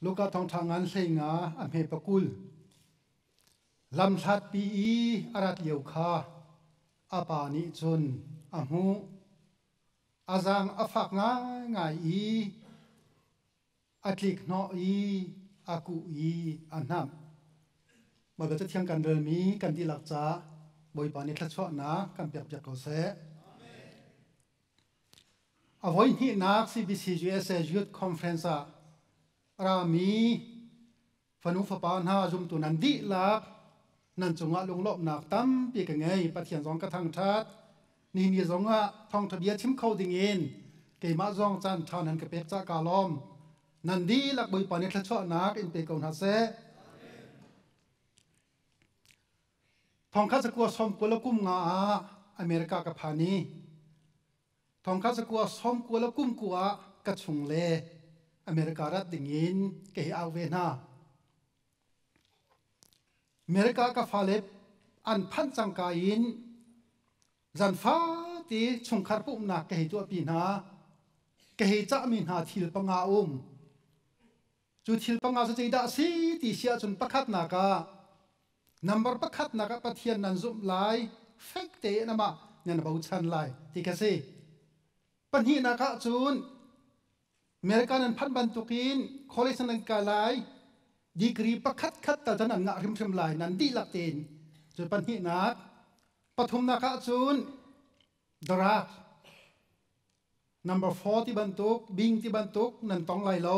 ลูกก็ทองทางงานเสียงอันเพปกุลลำชัดปีอารัดเลียวคาอาปานิจุนอาหูอาจังอาฝักง่ายอาคลิกนออากุอันนั้นมันก็จะเที่ยงกันเรื่องนี้กันที่หลักจ้าบอยปานิทัชวนะกันเปียกจากเราเสอวัยนี้นัก CBC USA YOUTH CONFERENCE รามีฝนุฝปานหาจุมตุนันดีลักนั่นจงะลงลบหนักตั้มปีกันไงปะเทียนสองกระทั่งชัดนี่จงะทองทะเบียนชิมเข้าดิ่งเงินเกี่ยมาจองจันทานันกระเป็ดจากกาลอมนันดีลักบอยปานิทัชวนักอินเปกอนฮัสเซทองข้าสกัวสมกุลกุมงาอเมริกากับพานีทองข้าสกัวสมกุลกุมกัวกระชุงเลอเมริการัฐดิ่งอินเกี่ยเอาเวน่าอเมริกากับฟาเลบอันพันจังกายินจันฟ้าตีชงคาร์ปุ่มนักเกี่ยตัวปีนาเกี่ยจะมีนาทิลปังอาจุดทิลปังอาจะใจด่าสีตีเสียจนประคัดนักนัมเบอร์ประคัดนักปะเทียนนันซุ่มไลเฟกเตะนะมาเนี่ยนะบ่าวชันไลที่กษีปัญหานักจูนอเมริกันนั้นพันบันตุกินคอเลสนันกาไลดีกรีประคัดคัดแต่จะนั่งงะริมริมไลนันดีลักเตนจุดปัญหานักปฐุมนักจูนดราฟนัมเบอร์4ที่บันตุกบิงที่บันตุกนันต้องไลโล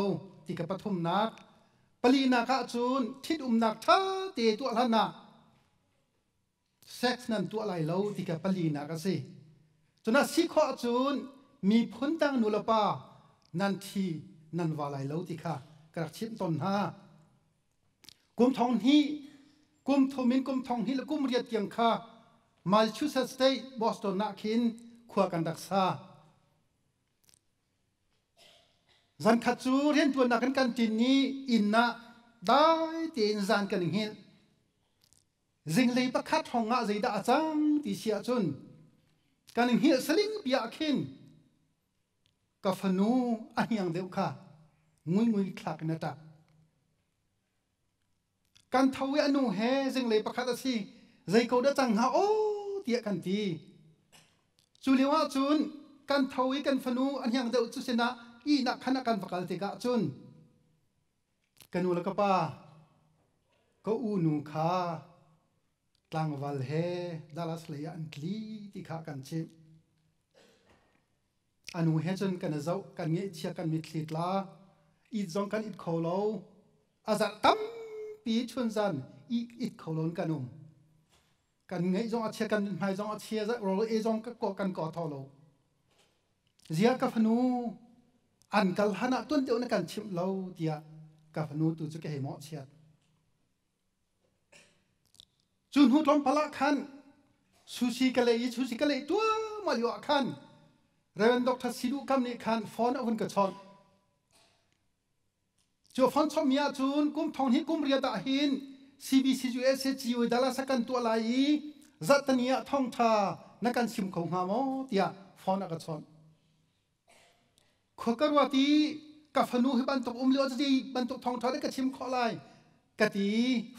ที่กับปฐุมนักปลีนักจูนทิดนักท่าเตตัวละนักเซ็กซ์นั้นตัวไลโลที่กับปลีนักสิจนนั้นสิข้อจูนมีพ้นตั้งนุลปานันทีนันวาไลโลที่ค่ะกระชิบตนหากลุ่มทองนี้กลุ่มทมินกลุ่มทองนี้และกลุ่มเรียดยังค่ะมาชูเซตสเตย์บอสตันนักขินขวากันดักษาจันขัดจูเรียนตัวนักกันจินนี้อินนะได้ตีนจันกันหินจิงเลยประคัดห้องอาใจด่าจังที่เสียจนกันหินสลิงเปียขินกับฝนูอันยังเดียวค่ะงุยคลักนะจ๊ะการทวีอนุเฮจิงเลยประคัดสิใจเขาได้จังหาโอ้เตียกันทีจุลิว่าจุนการทวีกันฝนูอันยังเดียวจุเสนะอีนักขณะการประกาศติกาจุนกันนูละก็ป้าก็อูนูขาตั้งวัลเฮดัลลัสเลยอันคลีที่ขากันชิอนุเฮจนกันเจ้ากันเงี้ยเชียกันมิตรลิดลาอีจงกันอิดโคโลอาจจะตั้มปีชนจันอิดโคโลนกันกันเงี้ยจงอาเชียกันไม่จงอาเชียจะโรลเอจงก็ก่อกันก่อทอโลเจียกับฟนูอันกัลฮานะต้นเดียวในการชิมเราเดียกับฟนูตัวจุกเหมอเชียจุนหูลมพละคันซูชิกะเลยตัวมาอยู่คันเรนดอกทัศสิดุคำนี้คันฟอนเอาคนกระชอนจูฟอนชอบมีอาจูนกุมทองหินกุมเรียดาหิน CBC USA YOUTH ดัลลัสกันตัวลายจัตเนียทองทานักการชิมของหามอเดียฟอนเอากระชอนขกรวตีกับฟนูให้บันตกเลี้ยวจีบันตกทองทาได้กระชิมขอลายกะตี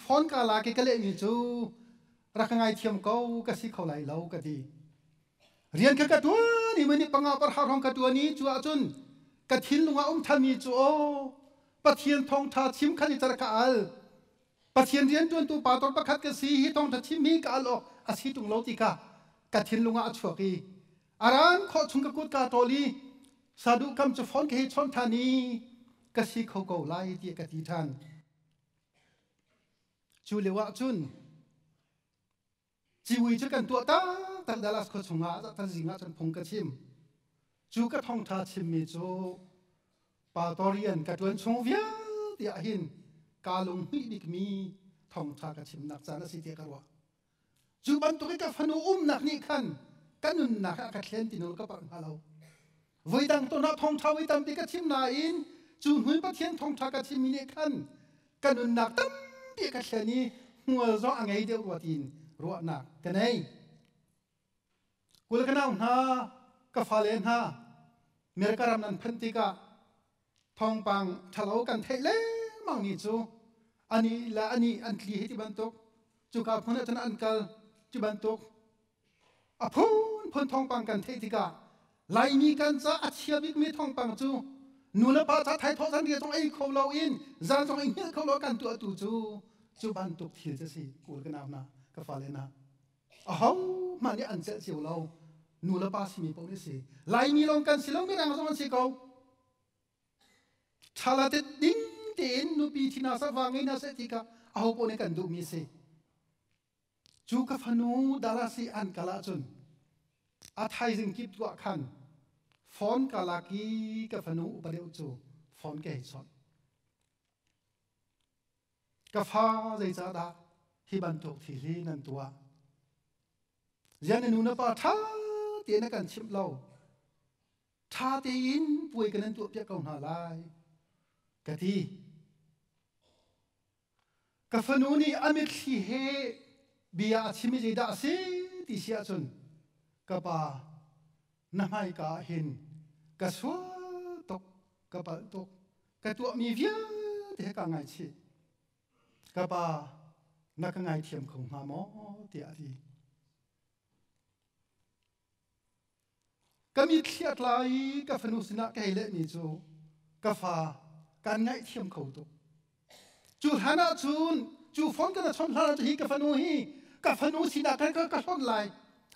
ฟอนกาลาเกกะเลมีจูรักง่ายเทียมเก้ากะสิเขาไหลเล่ากะตีเรียนแค่กะตัวนี่มันนี่ปังอาปะหาทองกะตัวนี้จูอาจุนกะทินลุงอาทามีจูโอปะเทียนทองทาชิมขันอิจารกะอัลปะเทียนเรียนจวนตัวปาตอนประคัดกะสีฮิทองทาชิมมีกะอัลออาศิตุงโลติกะกะทินลุงอาชัวกีอารานขอชุงกะกุดกะโตลีสาดุคำจะฟ้อนเกชอนธานีกสิเขาเกาไล่เดียกติทันจูเลวะจุนจีวีจะกันตัวตั้งดัลลัสเขาชงอาจะตั้งสิงห์จนพงกระชิมจูกระทองทาชิมมีจูปาตอรียนกระตวนชงเวียเดียหินกาลงฮิบิกมีทองทากระชิมนักจานสิเตียกระวะจูบันตุกกับฟนูนักนี่ขันกันนุนนักกัดเล่นตินุลกับปังฮาเราวัยดังตัวนักทองทาวัยดังปีกชิมนาอินจูนหุยปะเทียนทองทากชิมมีเนี่ยขันกันนุนนักตั้มปีกเชนีหัวร้องไงเดียวรัวตีนรัวหนักกันไงกุลกันเอาหน้ากฟาเลนฮาเมริการำนันพันติกาทองปังทะเลาะกันเทเล mang ni chu ani la ani an tli he ti ban tok chu ka phun tan an kal chu ban tok a phun thong pang kan the ti ka lai mi kan cha a chia bik mi thong pang chu nu la pa cha thai tho san dia chong ai kho lo in zan chong ai kho lo kan tu chu ban tok thil cha si kul ka na ka fa le na a hau ma ni an che chiu lo nu la pa si mi po ni si lai mi long kan si long mi rang song si ko chala te ding tin nu pi thina sa wangai na se ti ka a ho po ne kan du mi se chu ka phanu dala si an kala chun a thai jing kip tua khan phone kala ki ka phanu upadeu chu phone ke chon ka pha dei cha da hi ban tok thi li nan tua yan nu na pa tha te na kan chim lo tha te in pui kan nan tu pya kaung na lai ka ti ka phanu ni amit khi he bia chimi je da se ti sia chun ka pa na mai ka hin ka swa tok ka pa tok ka tu mi via te ka ngai chi ka pa na ka ngai thiam khong ha mo ti a ti ka mi thiat lai ka phanu sina ka hele mi chu ka fa kan ngai thiam kho to chu hana chun chu phone ka chon hana hi ka phanu sina ka chon lai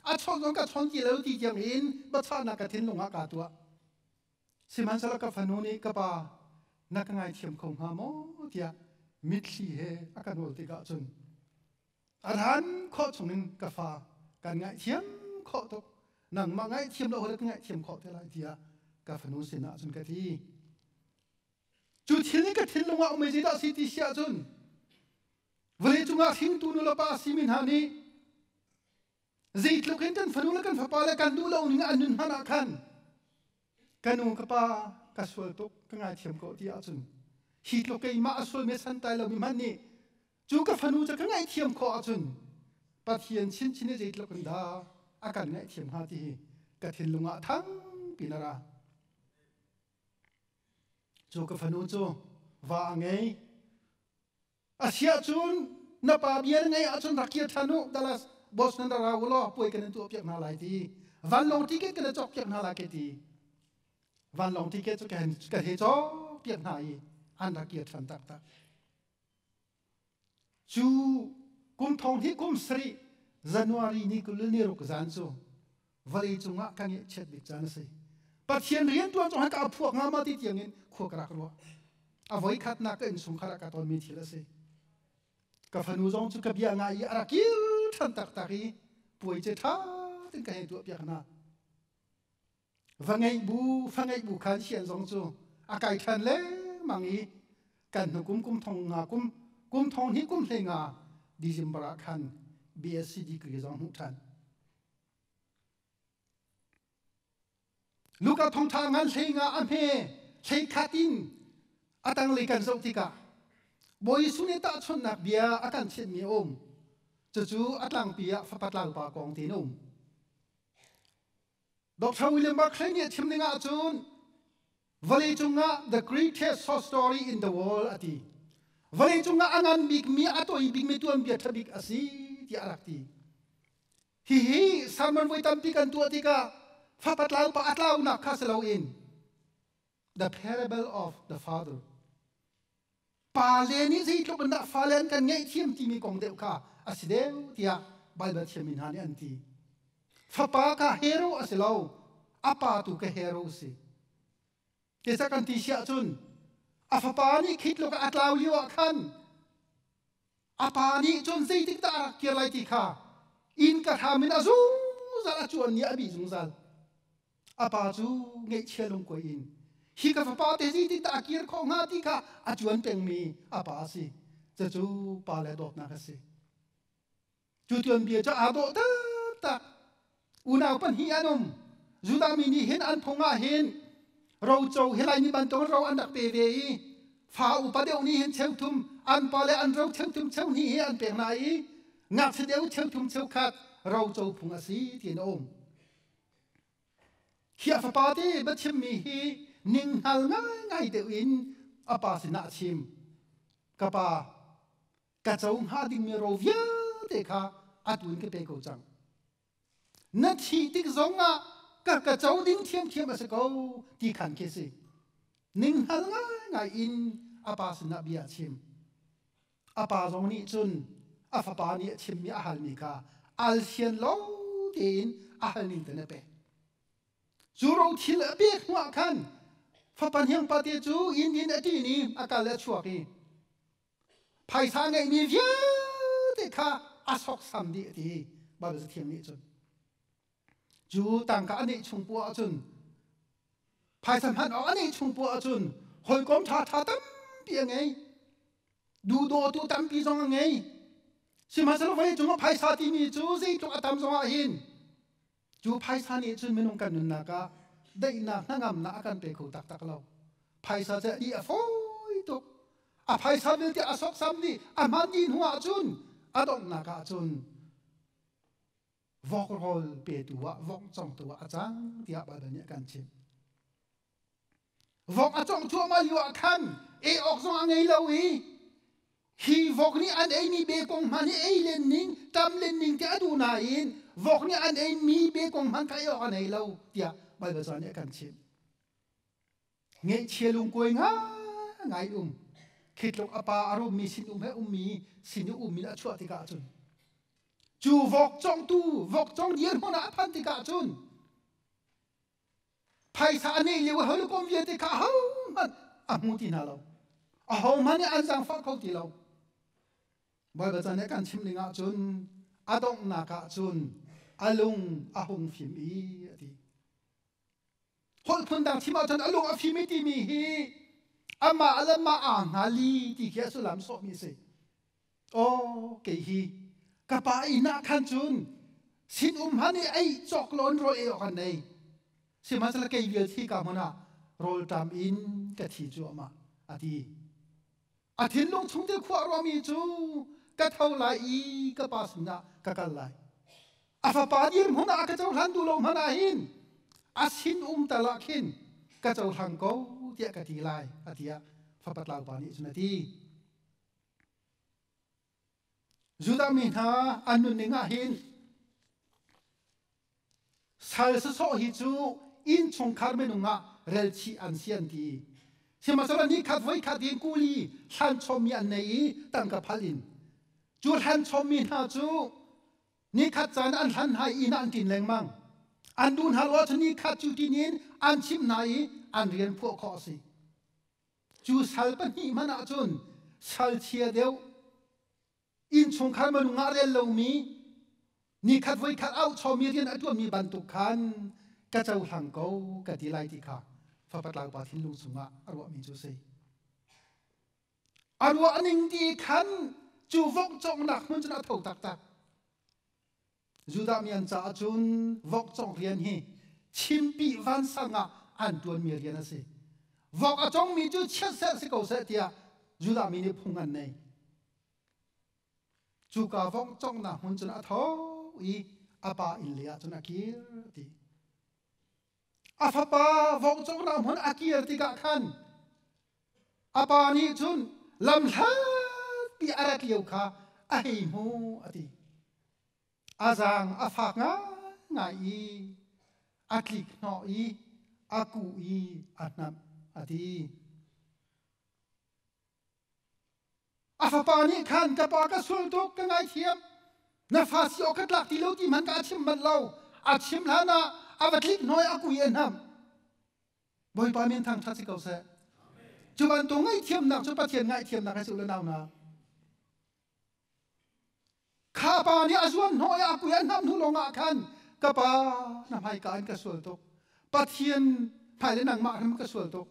a chon jong ka chon ji lo ti jam in ba cha na ka thin lunga ka tua siman sala ka phanu ni ka pa na ka ngai thiam khong ha mo tia mit khi he a ka nol ti ka chun a ran kho chungin ka fa kan ngai thiam kho to nang ma ngai thiam lo ho ka ngai thiam kho te lai tia ka phanu sina chun ka ti chu thil ka thil lunga o me ji da si ti sia chun vle chunga thin tu no la pa si min ha ni zait lo ken tan phanu la kan fa pa la kan du lo ni an nun hana khan kanu ka pa ka sol to ka ngai thiam ko ti a chun hi lo ke ma sol me san tai lo mi man ni chu ka phanu cha ka ngai thiam ko a chun pa thian chin chin ne zait lo kan da a kan ngai thiam ha ti ka thin lunga thang pinara chu ka phanu chu wa ngai asia chun na pa biar ngai a chun rakia thanu dalas bos nan ra ulo poi kan tu pyak na lai ti van long ti ke kan chok pyak na la ke ti van long ti ke chu ka he cho pyak na i an rakia than tak tak chu kum thong hi kum sri january ni kul ni ro zan chu vali chunga kan ye chet bik chan se pathian rian tuan chong ka phuak nga ma ti tiang in khu kra kro a voi khat na ka in sum khara ka ton mi thila se ka phanu zong chu ka bia nga i arakil than tak taki pui che tha tin ka he tu pya na vangai bu khan sian zong chu a kai than le mangi kan nu kum thong nga kum thong hi kum hle nga december khan bsc degree zong hu than luka thong tha ngan hle nga a me hle khatin atang le kan zo ti ka boi sune ta chon nak bia akan chen mi chu atlang pia fa patlang pa kong ti num Dr. William Buckley ni thim ninga chun vali chunga the greatest short story in the world ati vali chunga angan big mi atoi big mi tuam bia thabik asi ti arakti hi salman voi tam pi kan tu ati ka fa patlang pa atlaw na khaselo in the parable of the father pa le ni zai tlok na fa len kan ngai thiam ti mi kong deu kha asideu tia bible thiamin hani anti fa pa ka hero asilo apa tu ka hero si kesa kan ti sia chun a fa pa ni khit lo ka atlaw liwa khan apa ni chun zai tik ta kia lai ti kha in ka thamin azu zala chuan ni abi zung zal apa chu ngai chelung ko in hi ka fa pa te ji ti ta kir kho nga ti kha a chuan peng mi apa si cha chu pa le dot na ka si chu tuan bia cha a do ta ta una pan hi anom juda mi ni hin an thonga hin ro chou helai ni ban tong ro an dak pe ve i fa u pa deu ni hin cheu thum an pa le an ro cheu thum cheu ni an peng na i ngak se deu cheu thum cheu khat ro chou phung a si tin om khia fa pa te ba chim mi hi ning hal ngai deu in apa sina chim kapa ka chong ha ding mi ro via te kha atun ke pe ko chang na thi tik zonga ka chong ding thiam thiam ase ko ti khan ke se ning hal ngai in apa sna bia chim apa zong ni chun afa pa ni chim mi ahal mi ka al hian lo tin ahal nin te ne pe chu ro thil be khwa khan fa pan hiang pa te chu in ati ni akal le chua ki phai sa ngai mi via te kha asok sam di ti ba be thiam ni chun chu tang ka ani chung pu a chun phai sam han ani chung pu a chun hoi kom tha tam pi ngai du do tu tam pi zong ngai si ma sa lo vai chung phai sa ti mi chu si tu atam zong a hin chu phai sa ni chun menung kan nun na ka dai na ngam na akan pe ko tak tak lo phai sa ja di a foi tu a phai sa bil ti asok sam ni a man ni huwa chun adong na ka chun vok rol pe tu wa vok chong tu a chang ti a ba da ni kan chim vok a chong chu ma yu a khan e ok zong a ngei lo hi vok ni an ei mi be kong man ei len ning tam len ning ti adu na in vok ni an ei mi be kong man kai ok an ei lo tia bai ba zan kan chim nge chelung koi ngai khit lok apa aru mi sin he mi sin mi a chua ti ka chun chu vok chong yer hona phan ti ka chun phai sa nei le wa hol kom ye ti ka ha man a mu ti na lo a ho man ni an sang fa ko ti lo bai ba zan kan chim linga chun adong na ka chun alung ahung phim i ti hol phun dang thima chun alung a phim ti mi hi ama alama a ngali ti kya su lam so mi se o ke hi kapa ina khan chun sin hani ai chok lon ro e kan nei si ma sala ke vil thi ka mona rol tam in ka thi chu ma ati athin long chung te khwa ro mi chu ka thau lai i ka pas na ka kal lai afa pa dir mona ka chau han du lo mana hin asin tala khin ka chau hang ko tia ka ti lai atia fa pat lau pa ni chuna ti juda mi na anun ninga hin sal so hi chu in chung khar menunga rel chi an sian ti sima sala ni khat voi khat in kuli han chom mi an nei tang ka phalin chu han chom mi na chu ni khat chan an han hai in an tin leng mang an dun halwa chu ni khat chu tinin an chim nai an rian phu kho si chu sal pa ni mana chun sal chia deu in chung khar menunga rel lo mi ni khat voi khat au chom mi rian atu mi ban tu khan ka chau hang ko ka ti lai ti kha fa pat lau pa thin lu sunga arwa mi chu sei arwa aning ti khan chu vok chong nak mun chuna thau tak tak juda mian cha chun vok chong rian hi chim pi van sanga an tuan mi rian ase vok a chong mi chu chet se ko se tia juda mi ni phung an nei chu ka vok chong na mun chuna thau i apa in lia chuna kir ti afapa vok chong na mun akir ti ka khan apa ni chun lam hla pi arat liu kha a hei mu ati azang afak ngai i atlik no i aku i atnam ati afapa ni khan ka pa ka sul tok ka ngai thiam na fa si okat lak ti lo ti man ka chim man lo a chim la na avatlik noi aku i enam boy pa min thang thasi ko se chuban to ngai thiam nak chu pathian ngai thiam nak su le naw na kha pa ni azwan noi aku i enam nu longa khan ka pa na mai ka an ka sul tok pathian phai le nang ma ram ka sul tok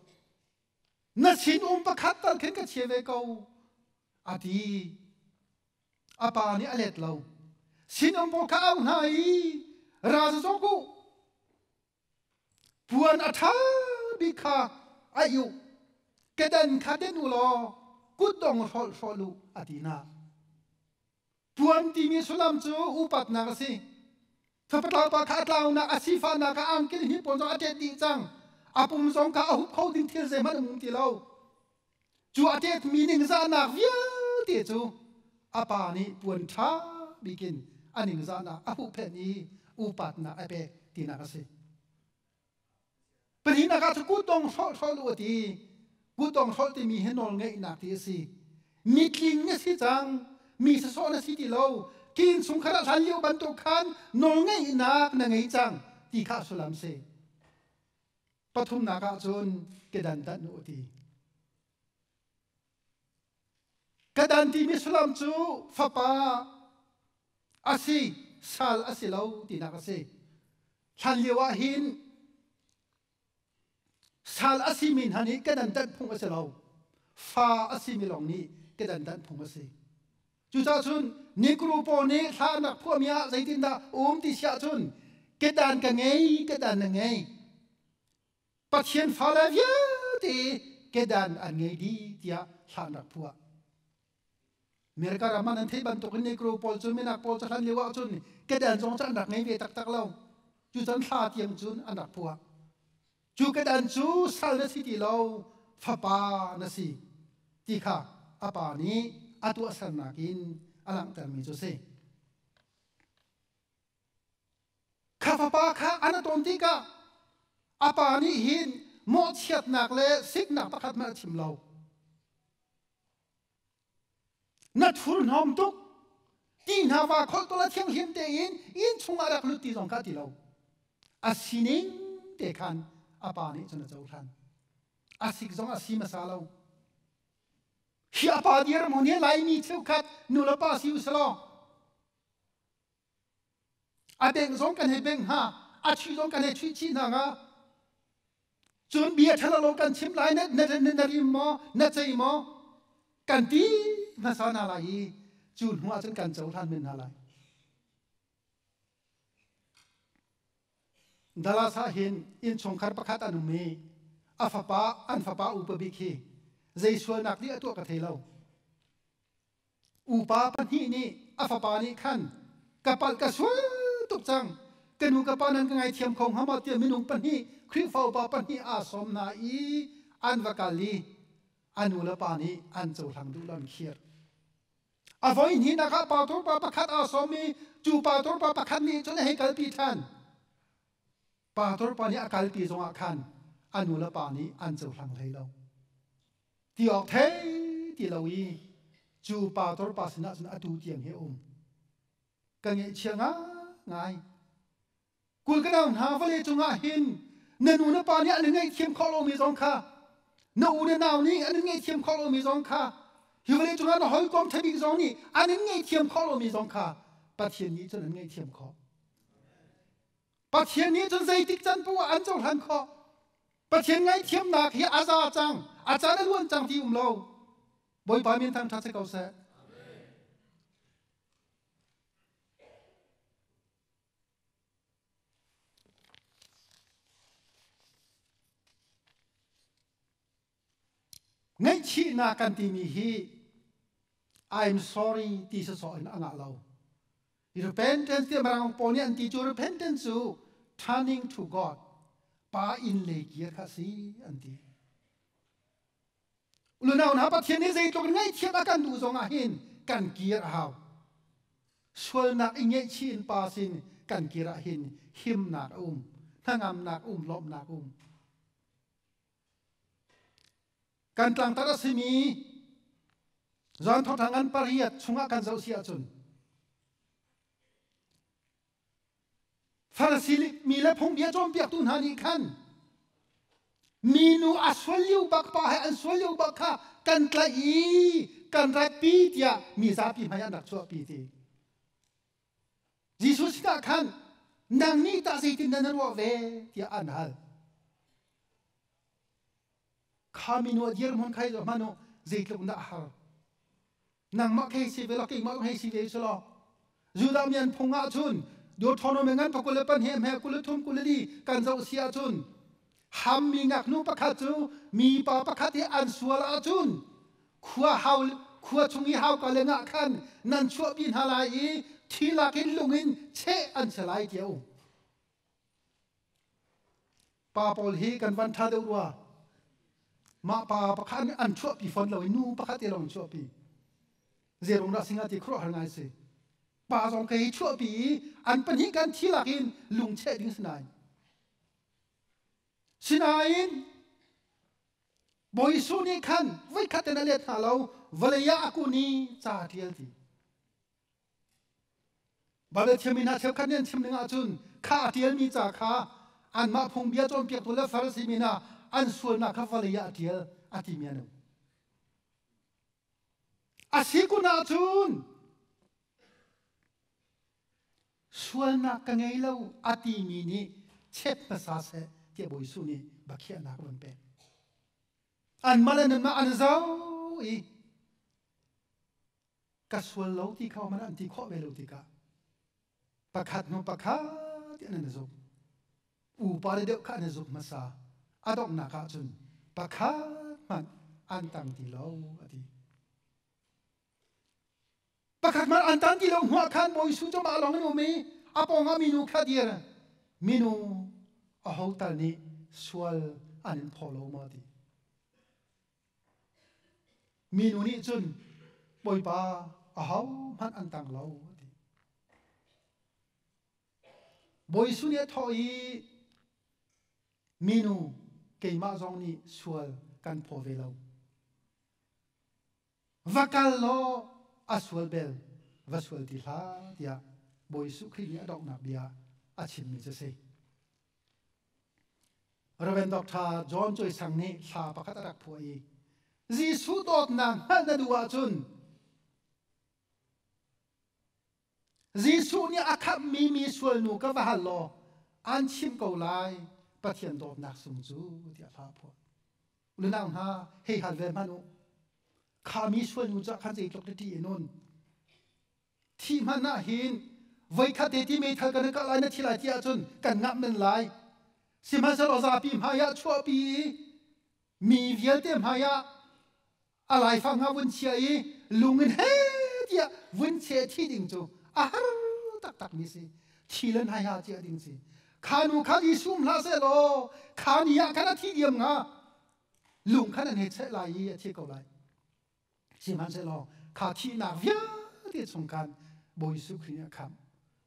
na sin pakhat tal khen ka cheve ko ati apa ni alet lo sin po ka au nai raza soku puan atha bikha ayu kedan khaden ulo kutong solu atina puan ti mi sulam chu upat na kasi thapatlaw pa khatlaw na asifa na ka angkin hi ponjo ate ti chang apum song ka ahu khau ding thil se man mum ti lo chu atet meaning za na via te chu apa ni puan tha bikin aning za na ahu phe ni upat na ape tina ka se pani na ka chu ku tong thol lu ti ku tong thol ti mi henol ngai na ti si mi tling na si chang mi sa so na si ti lo kin sung khara than liu ban to khan nol ngai na ngai chang ti kha sulam se pathum na ka chun ke dan dan no ti kadan ti mi sulam chu fapa asi sal asi lo ti na ka se than liwa hin sal asi min hani kadan dan phung asi lo fa asi mi long ni kadan dan phung asi chu cha chun ni kru po ni tha nak phu mia zaitin da ti sia chun kadan ka ngei kadan na ngei pathian fa la via ti kadan an ngei di tia tha nak phu Mereka raman nanti bantu kini kru pol cun minak pol chan lewa cun kedan jong chan anak ngai tak tak lau cu chan tha tiang cun anak puak cu kedan cu sal na si ti lau fapa na si ti kha apa ni atu asal nakin alang tan mi cu se kha fapa kha anaton ti ka apa ni hin mo chiat nak le sik nak pakhat ma chim lau nát phun hòm tục tin hà và khol tola thiang hiểm te in chung arak lu ti zong ka ti lo asining te khan apa ni chuna chau than asik zong asim sa lo hi apa dir mon he lai mi cheu khat nu la pa siu slo a beng zong kan he beng ha a chi zong kan he chi na nga chun bia thala lo kan chim lai na ri mo na chei mo kan ti mà sao nào lại chun hoa chân cần cháu than mình nào lại Dala sa hin in chong khar pakhat anu me afapa anfapa upabikhi jaiswa nakli atu ka thelo upa pani ni afapa ni khan kapal ka su tuk chang kenu kapanan ka ngai thiam khong hama ti minung pani khri fau pa pani a som na I anvakali anula pani an chau thang du lam khiar avoi ni na ka pa tor pa pakhat a somi chu pa tor pa pakhat ni chole he kal pi than pa tor pa ni akal pi zong a khan anula pa ni an chau thang thei lo ti ok thei ti lo I chu pa tor pa sina sina atu tiang he ka nge chianga ngai kul ka dang ha vale chunga hin nanu na pa ni an ngai thiam kholo mi zong kha na u na naw ni an ngai thiam kholo mi zong kha hi vale chunga na hoi kom thabi zong ni an ngai thiam kholo mi zong kha pa thian ni chun ngai thiam kho pa thian ni chun zai tik chan pu an chau han kho pa thian ngai thiam nak hi aza chang acha na luan chang ti lo boy pa min tham tha se kau se ngay chi na kan ti mi hi I'm sorry ti sa so in anga lo repentance ti marang poni an ti chu repentance su turning to God pa in le kia kha si an ti lu naw na pa thian ni zai tok ngay thiam akan du zong a hin kan kia haw sual na inge chin pa sin kan kira hin him na thangam na lom na kan tlang tara simi zon thot hangan pariat chunga kan zau sia chun farasili mi la phong bia chom piak tun hani khan minu aswaliu bak pa ha aswaliu bak kha kan tla I kan ra pi tia mi za pi maya nak chua pi ti Jesus ta khan nang ni ta sei tin nan ro ve tia an hal kami no dier mon khai zo mano zeitlok na har nang ma khai si velo king ma khai si ve solo juda mian phonga chun do thono mengan pakul pan hem he kul thum kulli kan zo sia chun ham mi ngak nu pakhat chu mi pa pakhat he an sual a chun khua haul khua chungi haw ka lenga khan nan chua bin halai thila kin lungin che an chalai tiau pa pol hi kan van tha de wa ma pa pakhat an chua pi phone lo nu pakhat elong chua pi zerong da singa ti khro har ngai se pa zong kai chua pi an pan hi kan thilakin lung che ding sinain boi su ni khan vai khatena le tha lo valaya akuni cha thial ti Bale chemina chep khanen chimninga chun kha tial mi cha kha an ma phung bia chom piak tu la farsi mina an sual na kha valaya tial ati mianu asikuna chun sual na ka ngei lo ati mi ni chep na sa se ke boi su ni bakhia na ka pe an malan ma an zau I ka sual lo ti kha man an ti kho ve lo ti ka pakhat no pakhat an zo u pa le de kha an zo ma sa adok na ka chun pakhat man an tang ti lo ati pakhat man an tang ti lo hwa khan boi su cho ma long no me apong a minu kha dia minu a ho ta ni sual an pholo ma ti minu ni chun boi pa a ho man an tang lo boi su ne thoi minu ke ma zong ni sual kan pho ve lo vakal lo asual bel vasual ti hla dia boi su khri ni adok na bia achim mi che se Reverend Dr. John Choi sang ni hla pakhat rak phoi Jisu tot na hal na duwa chun Jisu ni akhap mi sual nu ka va hal lo an chim ko lai pathian dot nak sum chu dia pha pho lunang ha hei hal ve manu kha mi sual nu cha khan sei tok ti non thi mana hin voi kha te ti me thal kan ka lai na thi lai ti a chun kan ngam men lai simha sa za pi ma ya chua pi mi vial te ma ya alai fa nga wun chia I lungin he dia wun che thi ding chu a har tak tak mi si thilen ha ya chia ding si khanu kha di sum la se lo khani ya kana thi diam nga lung khana ne che lai ya thi ko lai simha se lo kha thi na vya ti chung kan boi su khri kham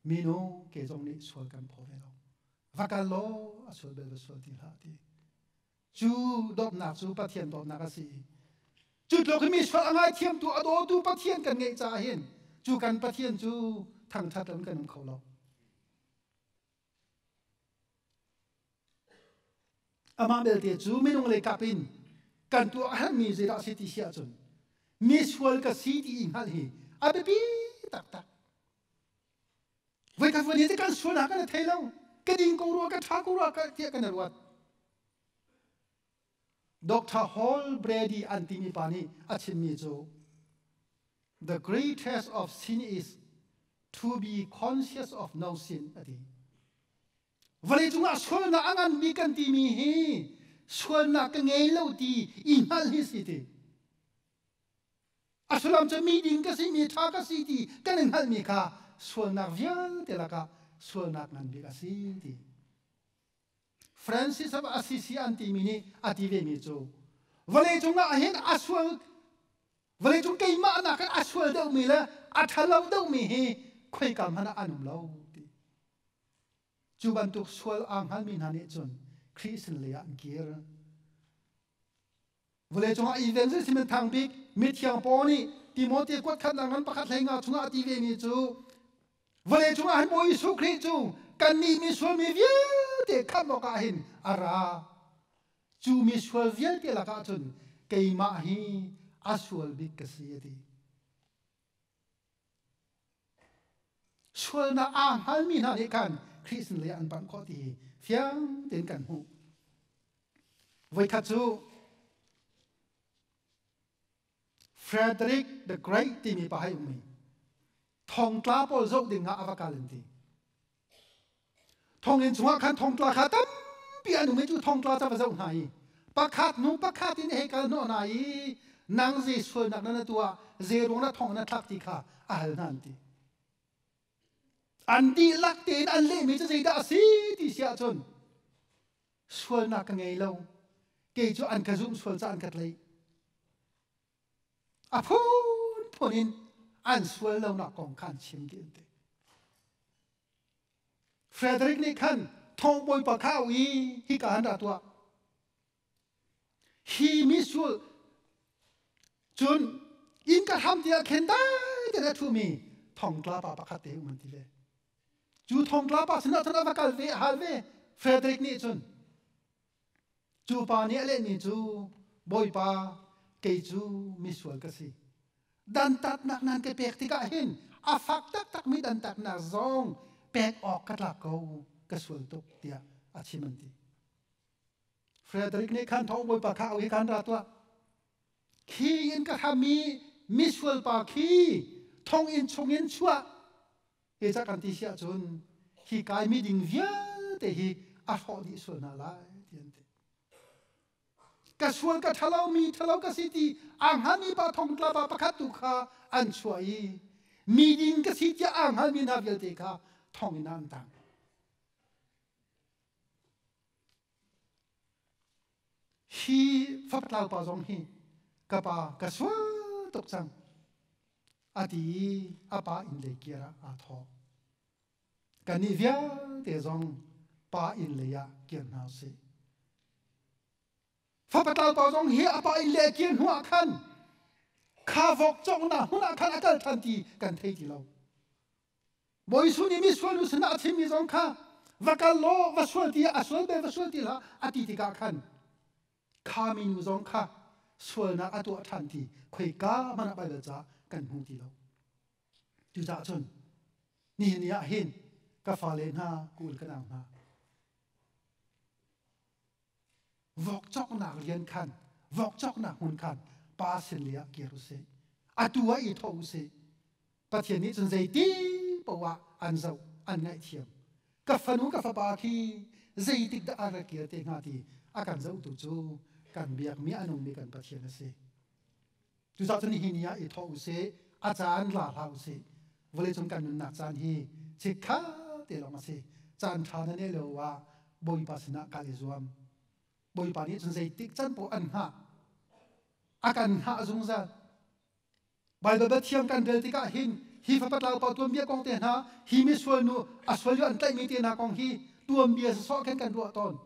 mino ke jong ni sual kan pho ve lo vakal lo asul bel sual ti la ti chu dop na chu pathian dop na ka si chu lo mi sual angai thiam tu ado tu pathian kan ngei cha hin chu kan pathian chu thang that kan khau lo ama bel te chu minung le kapin kan tu han mi zira si ti sia chun mi sual ka si ti hal hi abepi tak tak vai ka vani te kan sual ha kan thailo ka ding ko ro ka tha ko ro ka tia kan ruat Dr. Hall Brady antimi pani achimi jo the greatest of sin is to be conscious of no sin adi vale chunga sual na angan mi kan ti mi hi sual na ka ngei lo ti inhal hi si ti asulam cha mi ding ka si mi tha ka si ti kan inhal mi kha sual na vial te la ka sual na kan bi ka si ti Francis of Assisi anti mini ative mi cho vale chunga ahin aswal vale chung kai ma na kan aswal deu mi la athalo deu mi hi khoi kam hana anum lo ti chuban tu swal ang hal min hani chun Christian le an kier vale chunga evangelism thang bik mithyang poni Timothy kwat khat nangan pakhat lenga chunga ative mi chu vale chunga han boi su khri chu kan ni mi swal mi vie te kham ka hin ara chu mi swal vial te la ka chun kei ma hi aswal bik ka si ti swal na a hal mi na le kan Christian le an pan ko ti fiang ten kan hu voi kha chu Frederick the Great ti mi pa hai mi thong tla pol zo ding nga avakalen ti thong in chunga khan thong tla khatam pi anu me chu thong tla cha va zo nai pakhat nu pakhat in he kal no nai nang ji sual nak na tua je rong na thong na thak ti kha a hal nan ti an di lak ten an le mi cha da si ti sia chun sual nak ngei lo cái chỗ ăn cái zoom xuân ra ăn cái lấy phun in ăn xuân lâu nọ còn khăn chim điện thế Frederick này khăn thong bồi bạc khao hi cả hắn đã tua hi mi xuân chun in cả ham dia khen đai để ra thu mi thong la ba bạc khát thế mình đi về chú thong la ba xin nó thằng nào vào về hal về Frederick này chun chú pa này lên mi chú bồi pa cái chú mi xuân cái gì dan tat nak nan ke pek tika hin afak tak mi dan tak na zong pek ok kat la ko ka sul tok tia achimanti Frederick ne khan thong boi pa kha oi kan ra to khi in ka khami mi sul pa khi thong in chung in chua e cha kan ti sia chun khi kai mi ding via te hi a ho di sul na lai tian te ka sual ka thalau ka siti ang hani ba thong tla ba pakhat tu kha an chuai mi din ka siti ang han min ha vel te kha thong in an tang hi fa tlau pa zong hi ka pa ka sual tok chang ati apa in le kira a tho ka ni via te zong pa in le ya kian na se Pháp tao bảo rằng hi apa in lệ kiên hoa khăn khá vọc trong na hoa khăn akal than ti kan thấy ti lâu bồi su ni mi sual nu sana chim mi zong kha vakal lo va sual ti a sual be va sual ti la ati ti ka khăn kha mi nu zong kha sual na atu than ti khoi ka mana ba le cha kan hu ti lâu tu za chun ni ni a hin ka fa le na kul ka nang na vok chok nak lian khan vok chok nak hun khan pa sin lia kiru se atua I tho se pathian ni chun zai ti pawa an zau an ngai thiam ka fanu ka fa pa khi zai tik da ara kia te nga ti akan zau tu chu kan biak mi anung mi kan pathian se tu za chun hi nia I tho se achan la lau se vole chun kan nak chan hi chikha te lo ma se chan thana ne lo wa boi pasina ka le zuam bồi bà đi chân dây tích chân bộ ăn hạ akan hạ dung ra bài bờ thiam kan del tika hin hi fa patlau pa tuam bia kong te na hi mi sual nu aswal yo an tai mi te na kong hi tuam bia so khen kan duwa ton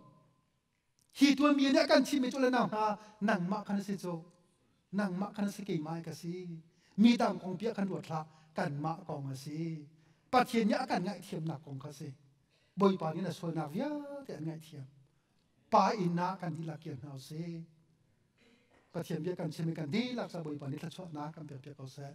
hi tuam bia ne kan chi mi chula na ha nang ma kan se cho nang ma kan se ke mai ka si mi dang kong bia kan duwa thla kan ma kong a si pathian ya kan ngai thiam na kong ka se bồi bà ni na sual na via te ngai thiam pa inna kan di lakian hause pathian bia kan chimi kan di laksa boi pani thachwa na kan pe pe ko se